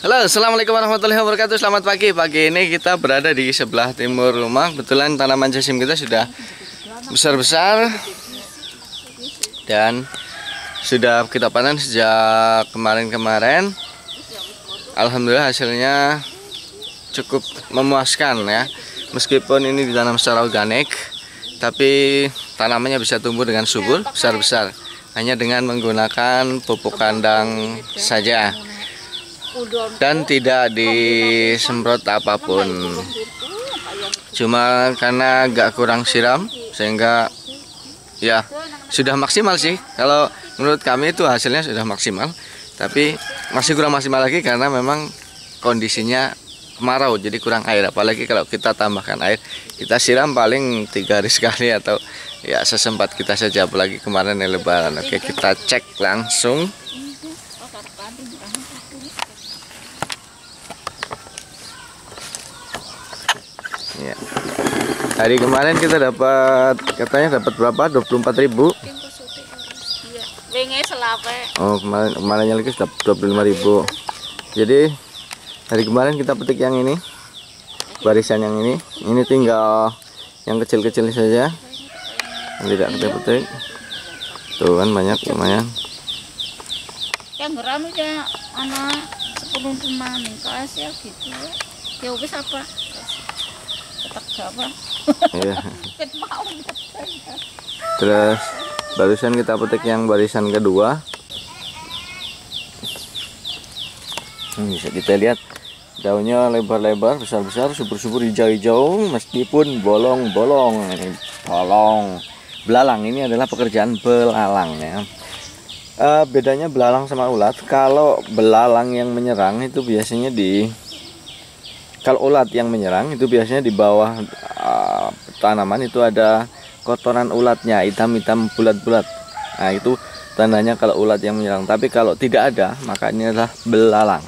Halo, assalamualaikum warahmatullahi wabarakatuh. Selamat pagi. Pagi ini kita berada di sebelah timur rumah. Kebetulan tanaman jasim kita sudah besar-besar dan sudah kita panen sejak kemarin-kemarin. Alhamdulillah hasilnya cukup memuaskan ya. Meskipun ini ditanam secara organik, tapi tanamannya bisa tumbuh dengan subur, besar-besar, hanya dengan menggunakan pupuk kandang saja dan tidak disemprot apapun. Cuma karena agak kurang siram sehingga ya sudah maksimal sih. Kalau menurut kami itu hasilnya sudah maksimal, tapi masih kurang maksimal lagi karena memang kondisinya kemarau, jadi kurang air. Apalagi kalau kita tambahkan air, kita siram paling 3 hari sekali atau ya sesempat kita saja, apalagi kemarin lebaran. Oke, kita cek langsung. Ya. Hari kemarin kita katanya dapat berapa? 24.000. Oh, kemarinnya lagi sudah 25.000. Jadi hari kemarin kita petik yang ini, barisan yang ini tinggal yang kecil-kecil saja, yang tidak kita petik. Tuh kan banyak, lumayan. Yang geram aja anak 10 teman kasih gitu. Ya wis apa? Tetap apa? Iya. Terus barusan kita petik yang barisan kedua. Bisa kita lihat daunnya lebar-lebar, besar-besar, subur-subur, hijau-hijau, meskipun bolong-bolong. Belalang ini adalah pekerjaan belalang ya. Bedanya belalang sama ulat, kalau belalang yang menyerang itu biasanya kalau ulat yang menyerang itu biasanya di bawah tanaman itu ada kotoran ulatnya, hitam-hitam bulat-bulat. Nah itu tandanya kalau ulat yang menyerang. Tapi kalau tidak ada, maka ini adalah belalang.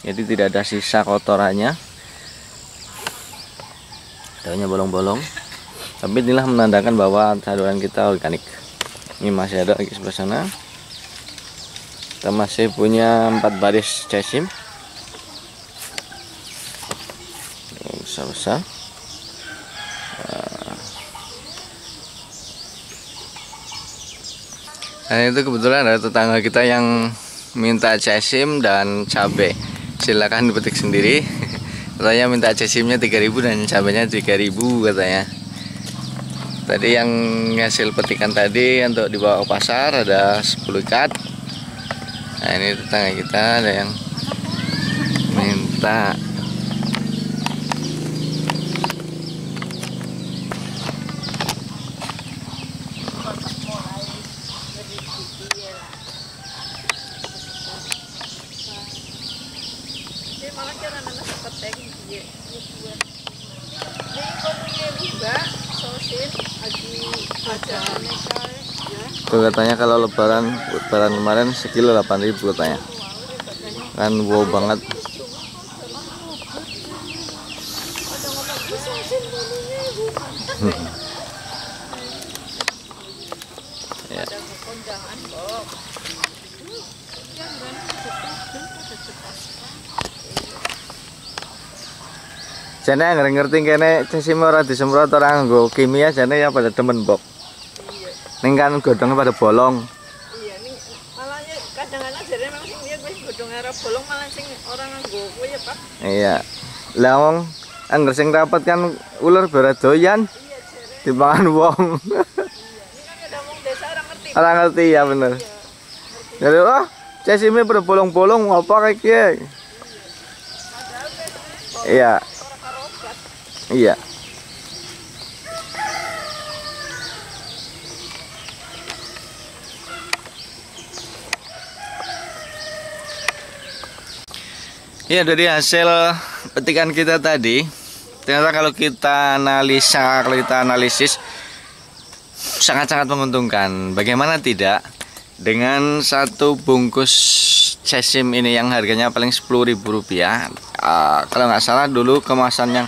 Jadi tidak ada sisa kotorannya. Daunnya bolong-bolong. Tapi inilah menandakan bahwa saluran kita organik. Ini masih ada lagi sebelah sana. Kita masih punya 4 baris jasim. Besar-besar. Dan itu kebetulan ada tetangga kita yang minta jasim dan cabai. Silakan dipetik sendiri. Katanya minta jasimnya 3.000 dan cabainya 3.000 katanya. Tadi yang hasil petikan tadi untuk dibawa ke pasar ada 10 ikat. Nah ini tetangga kita ada yang minta. Tuh katanya kalau lebaran kemarin sekilo 8.000 katanya. Kan wow banget. Ya. Jane ngerti kene jasim ora disemprot ora nggo kimia, jane ya pada demen bok. Ning kan godhongnya pada bolong. Iya, ning malah kadang-kadang jare memang sing dia wis godhong ora bolong malah sing ora nganggo kuwi ya, Pak. Iya. Lah wong angger sing rapat kan ular bara doyan. Dipangan wong. Iya, ini kan ada wong desa ora ngerti. Ora ngerti ya bener. Jadi jasime pada bolong-bolong apa kayak iki? Iya. Iya. Ya dari hasil petikan kita tadi, ternyata kalau kita analisis sangat-sangat menguntungkan. Bagaimana tidak? Dengan satu bungkus jasim ini yang harganya paling Rp10.000. Kalau nggak salah dulu kemasan yang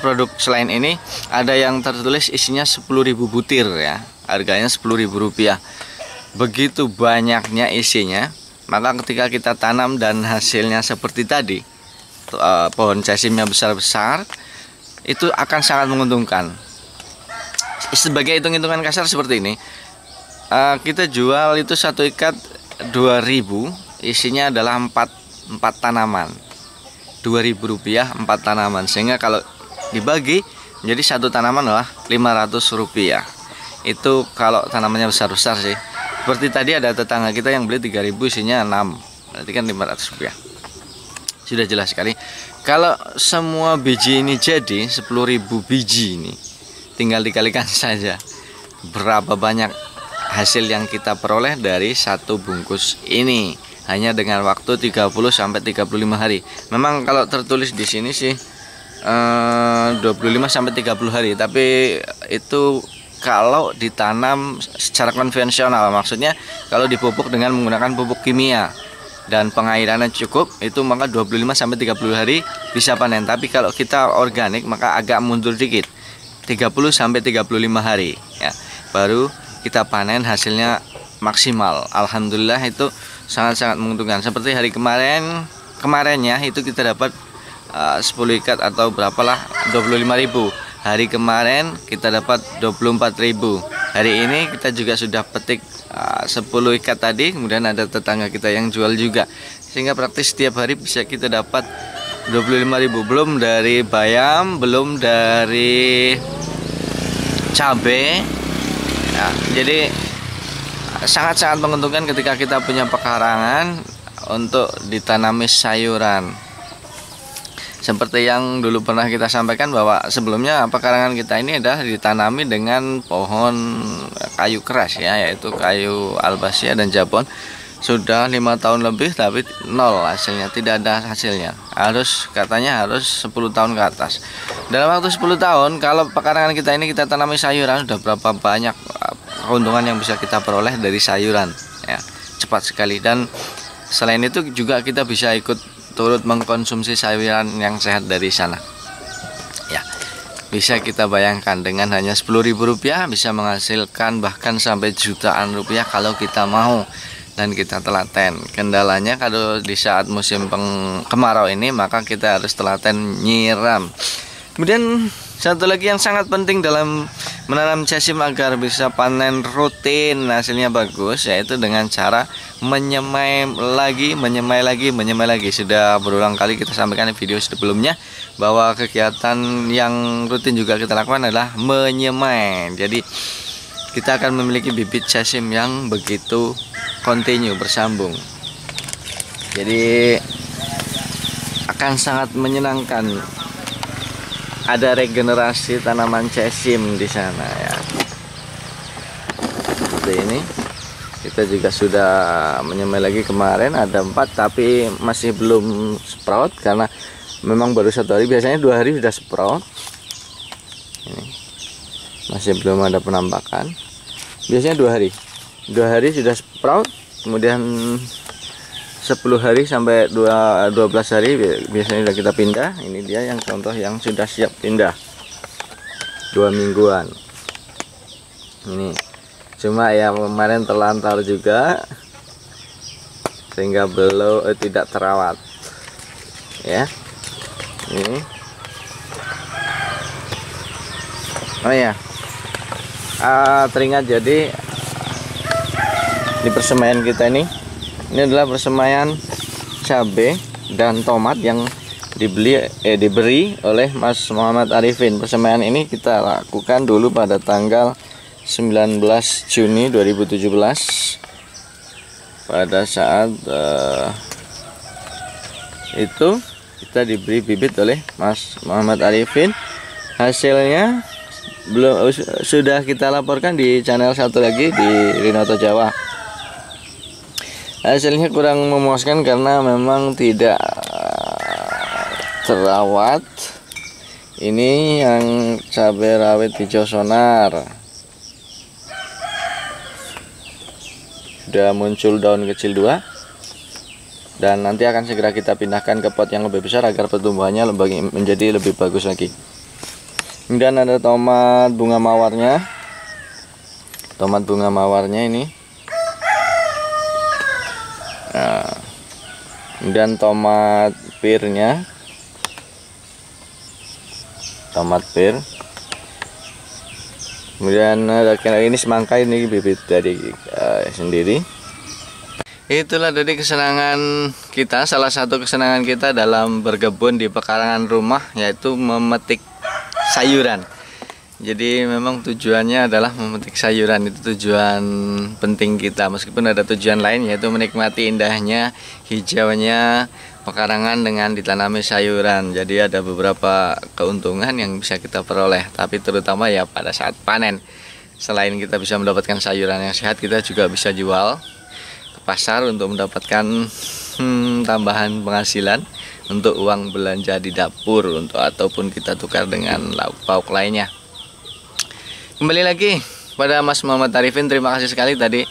produk selain ini ada yang tertulis isinya 10.000 butir ya, harganya Rp10.000. Begitu banyaknya isinya Maka ketika kita tanam dan hasilnya seperti tadi, pohon sesimnya besar-besar, itu akan sangat menguntungkan. Sebagai hitung-hitungan kasar seperti ini, kita jual itu satu ikat 2.000, isinya adalah 4 tanaman. Rp2.000 4 tanaman, sehingga kalau dibagi menjadi satu tanaman adalah Rp500. Itu kalau tanamannya besar-besar sih. Seperti tadi ada tetangga kita yang beli 3.000, isinya 6, berarti kan Rp500. Sudah jelas sekali. Kalau semua biji ini jadi 10.000 biji ini, tinggal dikalikan saja berapa banyak hasil yang kita peroleh dari satu bungkus ini, hanya dengan waktu 30 sampai 35 hari. Memang kalau tertulis di sini sih 25 sampai 30 hari, tapi itu kalau ditanam secara konvensional, maksudnya kalau dipupuk dengan menggunakan pupuk kimia dan pengairannya cukup, itu maka 25 sampai 30 hari bisa panen. Tapi kalau kita organik maka agak mundur dikit, 30 sampai 35 hari ya, baru kita panen hasilnya maksimal. Alhamdulillah itu sangat-sangat menguntungkan. Seperti hari kemarinnya itu kita dapat 10 ikat atau berapalah 25.000. Hari kemarin kita dapat 24.000. Hari ini kita juga sudah petik 10 ikat tadi, kemudian ada tetangga kita yang jual juga, sehingga praktis setiap hari bisa kita dapat 25.000. Belum dari bayam, belum dari cabai ya, jadi sangat-sangat menguntungkan ketika kita punya pekarangan untuk ditanami sayuran. Seperti yang dulu pernah kita sampaikan bahwa sebelumnya pekarangan kita ini adalah ditanami dengan pohon kayu keras ya, yaitu kayu albasia dan jabon. Sudah 5 tahun lebih tapi nol hasilnya, tidak ada hasilnya. Katanya harus 10 tahun ke atas. Dalam waktu 10 tahun kalau pekarangan kita ini kita tanami sayuran, sudah berapa banyak keuntungan yang bisa kita peroleh dari sayuran ya, cepat sekali. Dan selain itu juga kita bisa ikut turut mengkonsumsi sayuran yang sehat dari sana ya. Bisa kita bayangkan dengan hanya Rp10.000 bisa menghasilkan bahkan sampai jutaan rupiah kalau kita mau dan kita telaten. Kendalanya kalau di saat musim kemarau ini maka kita harus telaten nyiram. Kemudian satu lagi yang sangat penting dalam menanam sesim agar bisa panen rutin hasilnya bagus, yaitu dengan cara menyemai lagi. Sudah berulang kali kita sampaikan di video sebelumnya bahwa kegiatan yang rutin juga kita lakukan adalah menyemai. Jadi kita akan memiliki bibit sesim yang begitu kontinu, bersambung. Jadi akan sangat menyenangkan. Ada regenerasi tanaman sesim di sana ya. Seperti ini. Kita juga sudah menyemai lagi kemarin, ada 4 tapi masih belum sprout karena memang baru 1 hari. Biasanya 2 hari sudah sprout. Ini masih belum ada penampakan. Biasanya 2 hari. 2 hari sudah sprout, kemudian 10 hari sampai 12 hari biasanya sudah kita pindah. Ini dia yang contoh yang sudah siap pindah, 2 mingguan ini. Cuma ya kemarin terlantar juga sehingga belum tidak terawat ya. Ini oh ya, teringat jadi di persemaian kita ini adalah persemaian cabai dan tomat yang diberi oleh Mas Muhammad Arifin. Persemaian ini kita lakukan dulu pada tanggal 19 Juni 2017 pada saat itu kita diberi bibit oleh Mas Muhammad Arifin. Hasilnya sudah kita laporkan di channel satu lagi di Rinoto Jawa. Hasilnya kurang memuaskan karena memang tidak terawat. Ini yang cabai rawit hijau sonar, sudah muncul daun kecil 2 dan nanti akan segera kita pindahkan ke pot yang lebih besar agar pertumbuhannya menjadi lebih bagus lagi. Kemudian ada tomat bunga mawarnya. Tomat bunga mawarnya ini Nah, kemudian tomat pirnya, tomat pir. Kemudian ini semangka, ini bibit dari sendiri. Itulah dari kesenangan kita, salah satu kesenangan kita dalam berkebun di pekarangan rumah, yaitu memetik sayuran. Jadi memang tujuannya adalah memetik sayuran, itu tujuan penting kita. Meskipun ada tujuan lain, yaitu menikmati indahnya hijaunya pekarangan dengan ditanami sayuran. Jadi ada beberapa keuntungan yang bisa kita peroleh, tapi terutama ya pada saat panen. Selain kita bisa mendapatkan sayuran yang sehat, kita juga bisa jual ke pasar untuk mendapatkan tambahan penghasilan untuk uang belanja di dapur, ataupun kita tukar dengan lauk pauk lainnya. Kembali lagi pada Mas Muhammad Arifin, terima kasih sekali tadi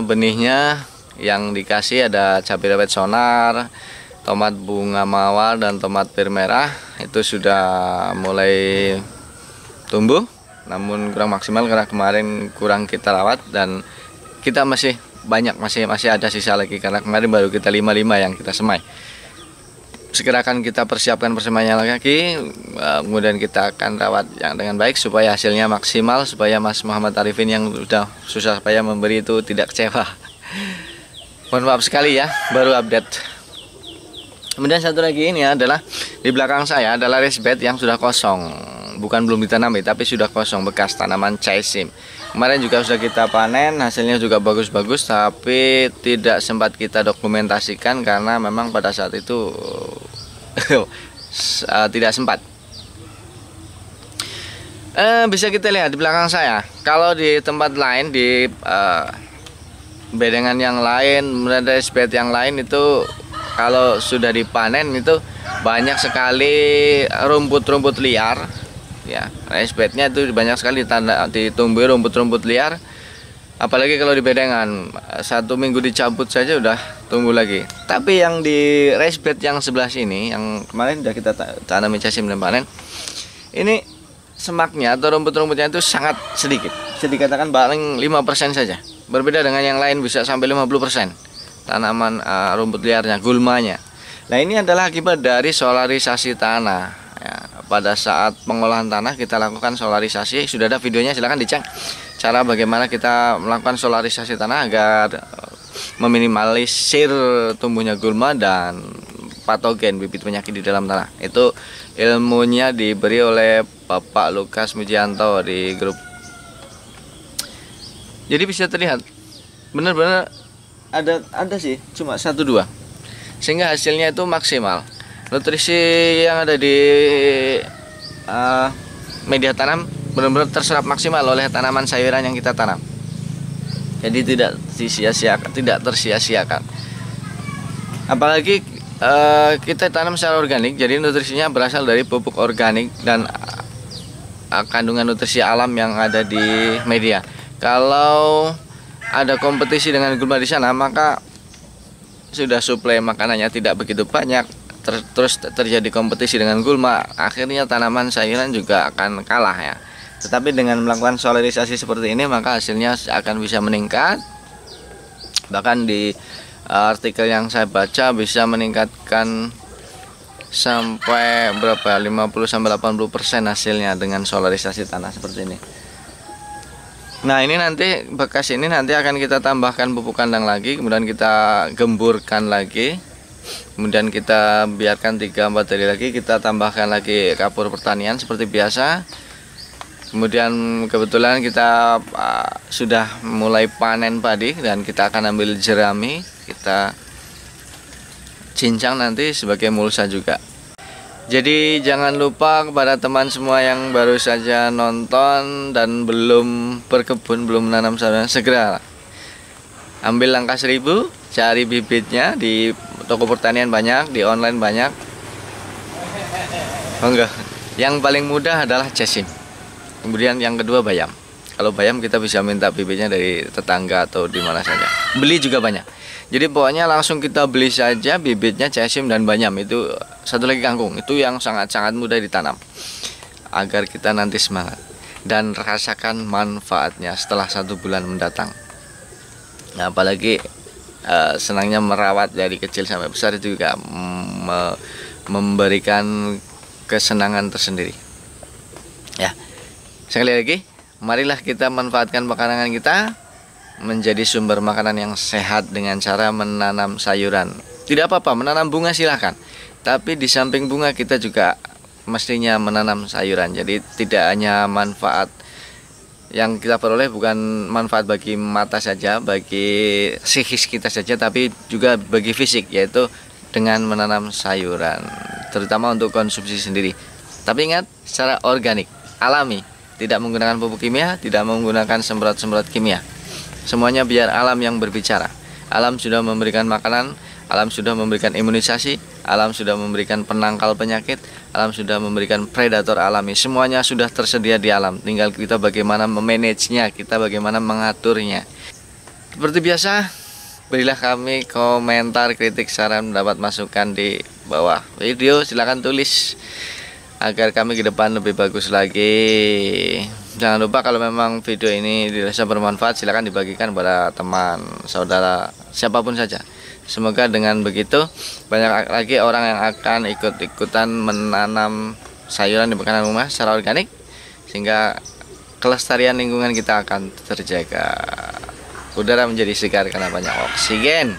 benihnya yang dikasih ada cabai rawit sonar, tomat bunga mawar, dan tomat pir merah. Itu sudah mulai tumbuh, namun kurang maksimal karena kemarin kurang kita rawat, dan kita masih banyak, masih ada sisa lagi karena kemarin baru kita 55 yang kita semai. Segera akan kita persiapkan persemaiannya lagi, kemudian kita akan rawat yang dengan baik supaya hasilnya maksimal, supaya Mas Muhammad Arifin yang sudah susah payah memberi itu tidak kecewa. Mohon maaf sekali ya, baru update. Kemudian satu lagi ini adalah di belakang saya adalah raised bed yang sudah kosong, bukan belum ditanami tapi sudah kosong, bekas tanaman chaisim. Kemarin juga sudah kita panen, hasilnya juga bagus-bagus, tapi tidak sempat kita dokumentasikan karena memang pada saat itu tidak sempat. Bisa kita lihat di belakang saya. Kalau di tempat lain, di bedengan yang lain, raised bed yang lain itu kalau sudah dipanen itu banyak sekali rumput-rumput liar. Ya, raised bednya itu banyak sekali ditumbuhi rumput-rumput liar. Apalagi kalau di bedengan, 1 minggu dicabut saja udah tumbuh lagi. Tapi yang di raised bed yang sebelah sini, yang kemarin sudah kita tanami chaisim dan panen, ini semaknya atau rumput-rumputnya itu sangat sedikit. Bisa dikatakan paling 5% saja. Berbeda dengan yang lain bisa sampai 50% tanaman rumput liarnya, gulmanya. Nah, ini adalah akibat dari solarisasi tanah. Ya, pada saat pengolahan tanah kita lakukan solarisasi, sudah ada videonya, silahkan dicek cara bagaimana kita melakukan solarisasi tanah agar meminimalisir tumbuhnya gulma dan patogen bibit penyakit di dalam tanah. Itu ilmunya diberi oleh Bapak Lukas Mujianto di grup. Jadi bisa terlihat benar-benar ada sih cuma 1-2, sehingga hasilnya itu maksimal. Nutrisi yang ada di media tanam benar-benar terserap maksimal oleh tanaman sayuran yang kita tanam. Jadi tidak tersia-siakan. Apalagi kita tanam secara organik, jadi nutrisinya berasal dari pupuk organik dan kandungan nutrisi alam yang ada di media. Kalau ada kompetisi dengan gulma di sana, maka sudah suplai makanannya tidak begitu banyak, terus terjadi kompetisi dengan gulma, akhirnya tanaman sayuran juga akan kalah ya. Tetapi dengan melakukan solarisasi seperti ini, maka hasilnya akan bisa meningkat. Bahkan di artikel yang saya baca bisa meningkatkan sampai berapa, 50-80% hasilnya dengan solarisasi tanah seperti ini. Nah, ini nanti bekas ini nanti akan kita tambahkan pupuk kandang lagi, kemudian kita gemburkan lagi, kemudian kita biarkan 3-4 hari lagi, kita tambahkan lagi kapur pertanian seperti biasa. Kemudian kebetulan kita sudah mulai panen padi dan kita akan ambil jerami, kita cincang nanti sebagai mulsa juga. Jadi jangan lupa kepada teman semua yang baru saja nonton dan belum berkebun, belum menanam sayuran, segera ambil langkah 1000, cari bibitnya di toko pertanian banyak, di online banyak. Enggak. Yang paling mudah adalah chaisim. Kemudian yang kedua bayam. Kalau bayam kita bisa minta bibitnya dari tetangga atau di mana saja. Beli juga banyak. Jadi pokoknya langsung kita beli saja bibitnya chaisim dan bayam. Itu satu lagi kangkung, itu yang sangat-sangat mudah ditanam. Agar kita nanti semangat dan rasakan manfaatnya setelah 1 bulan mendatang. Nah, apalagi senangnya merawat dari kecil sampai besar itu juga memberikan kesenangan tersendiri. Ya, sekali lagi, marilah kita manfaatkan makanan kita menjadi sumber makanan yang sehat dengan cara menanam sayuran. Tidak apa-apa, menanam bunga silahkan, tapi di samping bunga kita juga mestinya menanam sayuran. Jadi tidak hanya manfaat yang kita peroleh, bukan manfaat bagi mata saja, bagi psikis kita saja, tapi juga bagi fisik, yaitu dengan menanam sayuran, terutama untuk konsumsi sendiri. Tapi ingat, secara organik, alami, tidak menggunakan pupuk kimia, tidak menggunakan semprot-semprot kimia. Semuanya biar alam yang berbicara. Alam sudah memberikan makanan, alam sudah memberikan imunisasi, alam sudah memberikan penangkal penyakit, alam sudah memberikan predator alami. Semuanya sudah tersedia di alam, tinggal kita bagaimana memanagenya, kita bagaimana mengaturnya. Seperti biasa, berilah kami komentar, kritik, saran, dapat masukan di bawah video. Silahkan tulis agar kami ke depan lebih bagus lagi. Jangan lupa kalau memang video ini dirasa bermanfaat, silahkan dibagikan kepada teman, saudara, siapapun saja. Semoga dengan begitu banyak lagi orang yang akan ikut-ikutan menanam sayuran di pekanan rumah secara organik, sehingga kelestarian lingkungan kita akan terjaga. Udara menjadi segar karena banyak oksigen.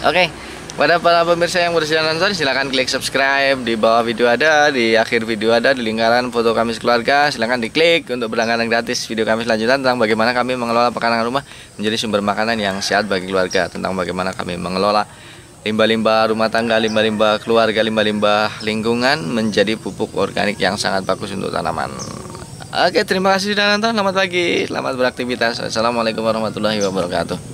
Oke, pada para pemirsa yang bersedia nonton, silahkan klik subscribe. Di bawah video ada, di akhir video ada, di lingkaran foto kami sekeluarga. Silahkan diklik untuk berlangganan gratis video kami selanjutnya tentang bagaimana kami mengelola pekanan rumah menjadi sumber makanan yang sehat bagi keluarga, tentang bagaimana kami mengelola limbah-limbah rumah tangga, limbah-limbah keluarga, limbah-limbah lingkungan menjadi pupuk organik yang sangat bagus untuk tanaman. Oke, terima kasih sudah nonton. Selamat pagi, selamat beraktivitas. Assalamualaikum warahmatullahi wabarakatuh.